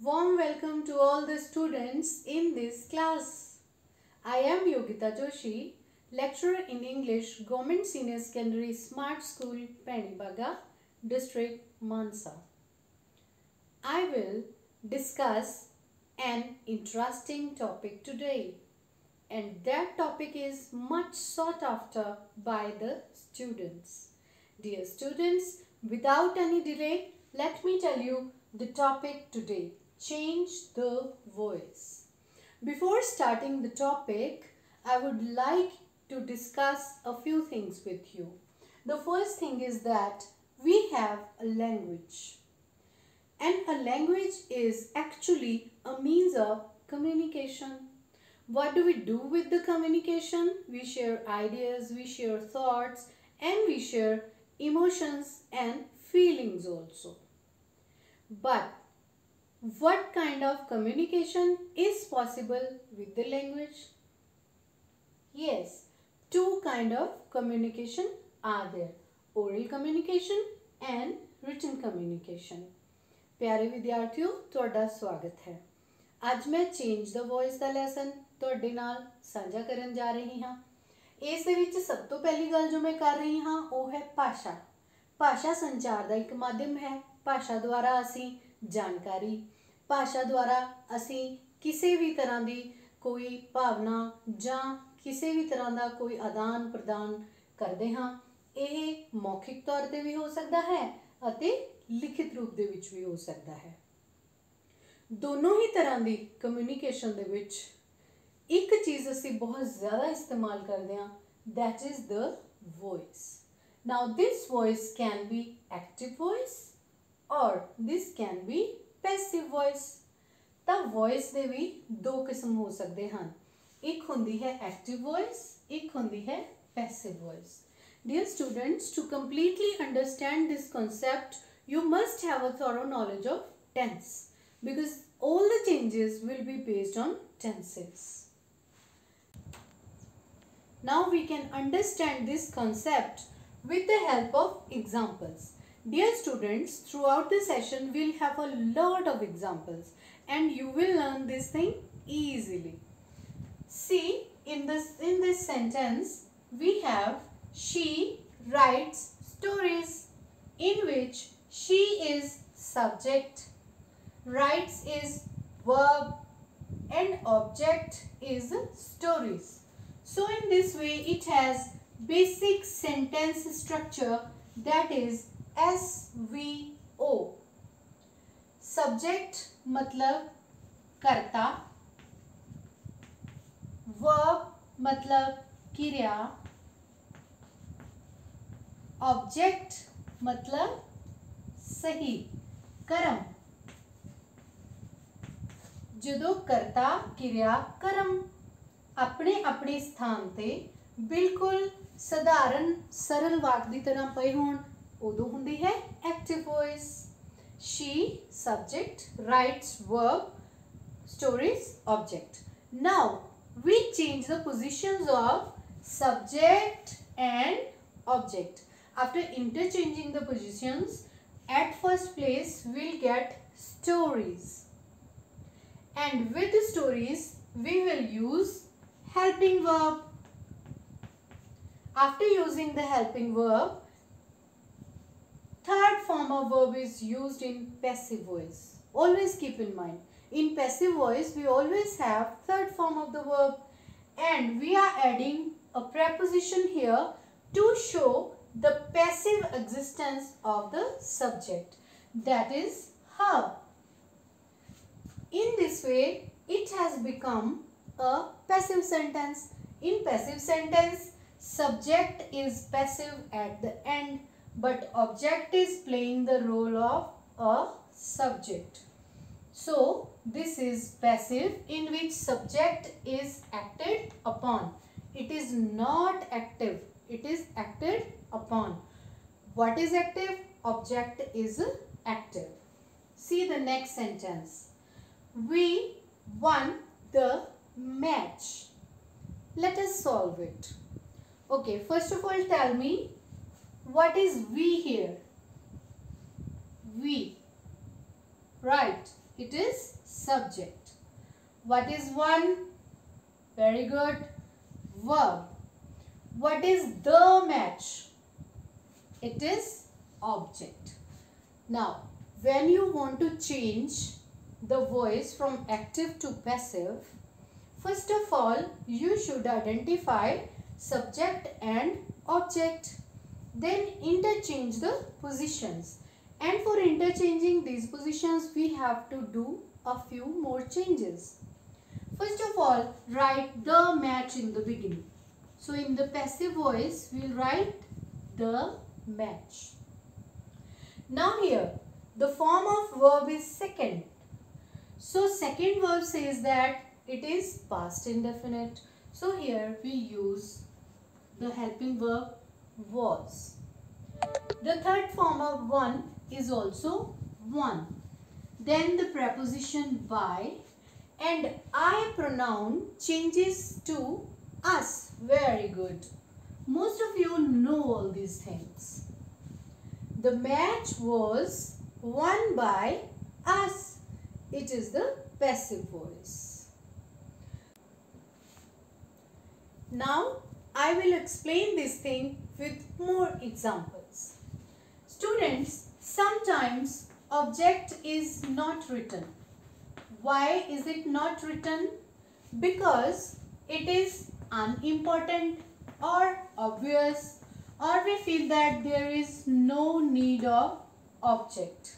Warm welcome to all the students in this class. I am Yogita Joshi, lecturer in English, Government Senior Secondary Smart School, Panibaga, District, Mansa. I will discuss an interesting topic today, and that topic is much sought after by the students. Dear students, without any delay, let me tell you the topic today. Change the voice. Before starting the topic, I would like to discuss a few things with you. The first thing is that we have a language. And a language is actually a means of communication. What do we do with the communication? We share ideas, we share thoughts, and we share emotions and feelings also. But what kind of communication is possible with the language? Yes, two kind of communication are there. Oral communication and written communication. प्यारे विद्यार्थियों, ਤੁਹਾਡਾ ਸਵਾਗਤ ਹੈ। ਅੱਜ ਮੈਂ change ਦਾ voice ਦਾ lesson ਤੁਹਾਡੇ ਨਾਲ ਸਾਂਝਾ ਕਰਨ ਜਾ ਰਹੀ ਹਾਂ। ਇਸ ਦੇ ਵਿੱਚ ਸਭ ਤੋਂ ਪਹਿਲੀ ਗੱਲ ਜੋ ਮੈਂ ਕਰ ਰਹੀ ਹਾਂ ਉਹ ਹੈ ਭਾਸ਼ਾ। ਭਾਸ਼ਾ ਸੰਚਾਰ ਦਾ ਇੱਕ ਮਾਧਿਅਮ ਹੈ। ਭਾਸ਼ਾ ਦੁਆਰਾ ਅਸੀਂ ਜਾਣਕਾਰੀ, ਭਾਸ਼ਾ ਦੁਆਰਾ ਅਸੀਂ ਕਿਸੇ ਵੀ ਤਰ੍ਹਾਂ ਦੀ ਕੋਈ ਭਾਵਨਾ ਜਾਂ ਕਿਸੇ ਵੀ ਤਰ੍ਹਾਂ ਦਾ ਕੋਈ ਆਦਾਨ ਪ੍ਰਦਾਨ ਕਰਦੇ ਹਾਂ। ਇਹ ਮੌਖਿਕ ਤੌਰ ਤੇ ਵੀ ਹੋ ਸਕਦਾ ਹੈ ਅਤੇ ਲਿਖਿਤ ਰੂਪ ਦੇ ਵਿੱਚ ਵੀ ਹੋ ਸਕਦਾ ਹੈ। ਦੋਨੋਂ ਹੀ ਤਰ੍ਹਾਂ ਦੀ ਕਮਿਊਨੀਕੇਸ਼ਨ ਦੇ ਵਿੱਚ ਇੱਕ ਚੀਜ਼ ਅਸੀਂ ਬਹੁਤ ਜ਼ਿਆਦਾ ਇਸਤੇਮਾਲ ਕਰਦੇ ਹਾਂ, that is the voice. Now this voice can be active voice or this can be passive voice. ਤਾਂ voice ਦੇ ਵੀ ਦੋ ਕਿਸਮ ਹੋ ਸਕਦੇ ਹਨ। ਇੱਕ ਹੁੰਦੀ ਹੈ active voice, ਇੱਕ ਹੁੰਦੀ ਹੈ passive voice. Dear students, to completely understand this concept, you must have a thorough knowledge of tense because all the changes will be based on tenses. Now we can understand this concept with the help of examples. Dear students, throughout the session we'll have a lot of examples and you will learn this thing easily. See, in this sentence we have she writes stories, in which she is subject, writes is verb and object is stories. So in this way it has basic sentence structure, that is SVO. Subject मतलब कर्ता, verb मतलब क्रिया, object मतलब सही कर्म। ਜਦੋਂ ਕਰਤਾ ਕਿਰਿਆ ਕਰਮ ਆਪਣੇ ਆਪਣੇ ਸਥਾਨ ਤੇ ਬਿਲਕੁਲ ਸਧਾਰਨ ਸਰਲ ਵਾਕ ਦੀ ਤਰ੍ਹਾਂ ਪਏ ਹੋਣ ਉਦੋਂ ਹੁੰਦੀ ਹੈ active voice. she subject, writes verb, stories object. Now we change the positions of subject and object. After interchanging the positions, at first place we'll get stories, and with the stories we will use helping verb. After using the helping verb, third form of verb is used in passive voice. Always keep in mind, in passive voice we always have third form of the verb, and we are adding a preposition here to show the passive existence of the subject, that is her. In this way it has become a passive sentence. In passive sentence, subject is passive at the end, but object is playing the role of a subject. So this is passive in which subject is acted upon. It is not active, it is acted upon. What is active? Object is active. See the next sentence. We won the match. Let us solve it. Okay, first of all tell me, what is we here? We. Right. It is subject. What is one? Very good. Verb. What is the match? It is object. Now, when you want to change the voice from active to passive, first of all, you should identify subject and object. Then interchange the positions. And for interchanging these positions, we have to do a few more changes. First of all, write the match in the beginning. So in the passive voice, we'll write the match. Now here, the form of verb is second. So second verb says that it is past indefinite. So here we use the helping verb was. The third form of one is also one. Then the preposition by and I pronoun changes to us. Very good. Most of you know all these things. The match was won by us. It is the passive voice. Now I will explain this thing with more examples. Students, sometimes object is not written. Why is it not written? Because it is unimportant or obvious, or we feel that there is no need of object.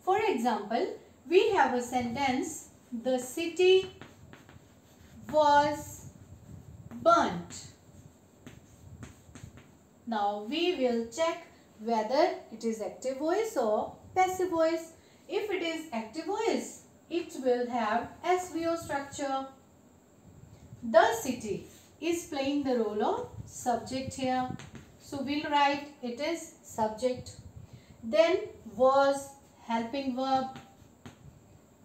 For example, we have a sentence, the city was burnt. Now we will check whether it is active voice or passive voice. If it is active voice, it will have SVO structure. The city is playing the role of subject here. So we'll write it is subject. Then was helping verb.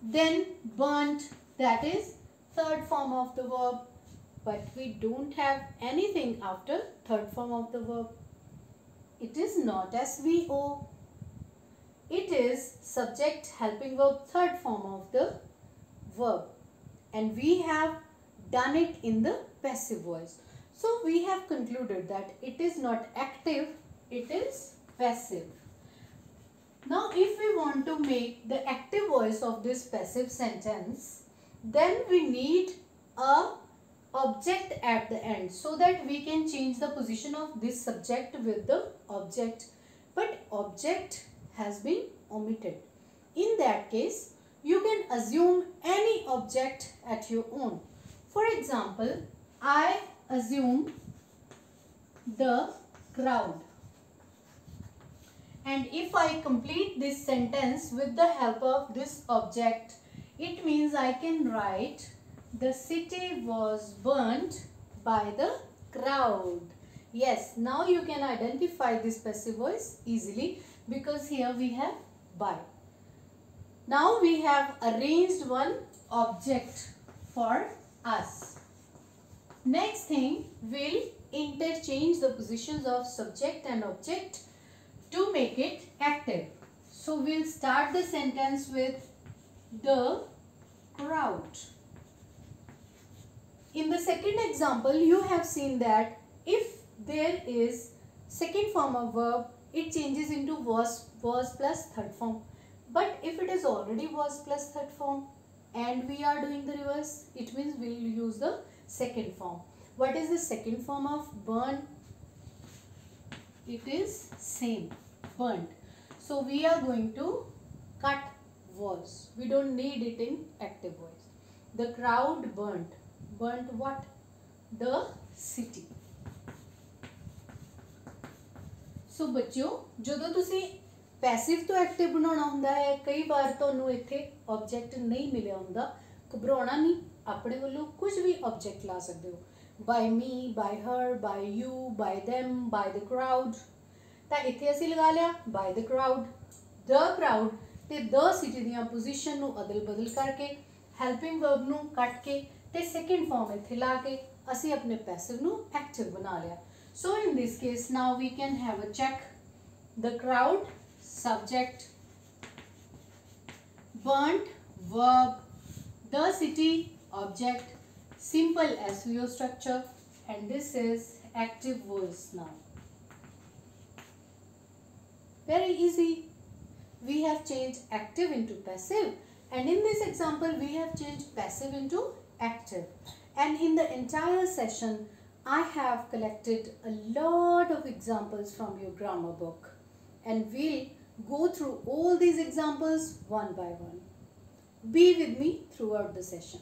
Then burnt, that is third form of the verb. But we don't have anything after third form of the verb. It is not SVO. It is subject helping verb third form of the verb. And we have done it in the passive voice. So we have concluded that it is not active, it is passive. Now if we want to make the active voice of this passive sentence, then we need a object at the end so that we can change the position of this subject with the object. But object has been omitted. In that case, you can assume any object at your own. For example, I assume the crowd. And if I complete this sentence with the help of this object, it means I can write the city was burnt by the crowd. Yes, now you can identify this passive voice easily because here we have by. Now we have arranged one object for us. Next thing, we'll interchange the positions of subject and object to make it active. So we'll start the sentence with the crowd. In the second example, you have seen that if there is second form of verb, it changes into was plus third form. But if it is already was plus third form and we are doing the reverse, it means we will use the second form. What is the second form of burn? It is same, burnt. So we are going to cut was. We don't need it in active voice. The crowd burnt. Burnt what? The city. So बच्चों, ਜਦੋਂ ਤੁਸੀਂ passive ਤੋਂ active ਬਣਾਉਣਾ ਹੁੰਦਾ ਹੈ, ਕਈ ਵਾਰ ਤੁਹਾਨੂੰ ਇੱਥੇ ਆਬਜੈਕਟ ਨਹੀਂ ਮਿਲਿਆ ਹੁੰਦਾ, ਘਬਰਾਉਣਾ ਨਹੀਂ, ਆਪਣੇ ਵੱਲੋਂ ਕੁਝ ਵੀ ਆਬਜੈਕਟ ਲਾ ਸਕਦੇ ਹੋ. by me, by her, by you, by them, by the crowd. ਤਾਂ ਇੱਥੇ ਅਸੀਂ ਲਗਾ ਲਿਆ by the crowd, the crowd ਤੇ the city ਦੀਆਂ ਪੋਜੀਸ਼ਨ ਨੂੰ ਅਦਲ-ਬਦਲ ਕਰਕੇ, ਹੈਲਪਿੰਗ ਵਰਬ ਨੂੰ ਕੱਟ ਕੇ ਤੇ ਸੈਕੰਡ ਫਾਰਮ ਇੱਥੇ ਲਾ ਕੇ ਅਸੀਂ ਆਪਣੇ ਪੈਸਿਵ ਨੂੰ ਐਕਟਿਵ ਬਣਾ ਲਿਆ. So in this case, now we can have a check. The crowd, subject, burnt, verb, the city, object, simple SVO structure, and this is active voice now. Very easy. We have changed active into passive, and in this example we have changed passive into active. And in the entire session I have collected a lot of examples from your grammar book, and we'll go through all these examples one by one. Be with me throughout the session.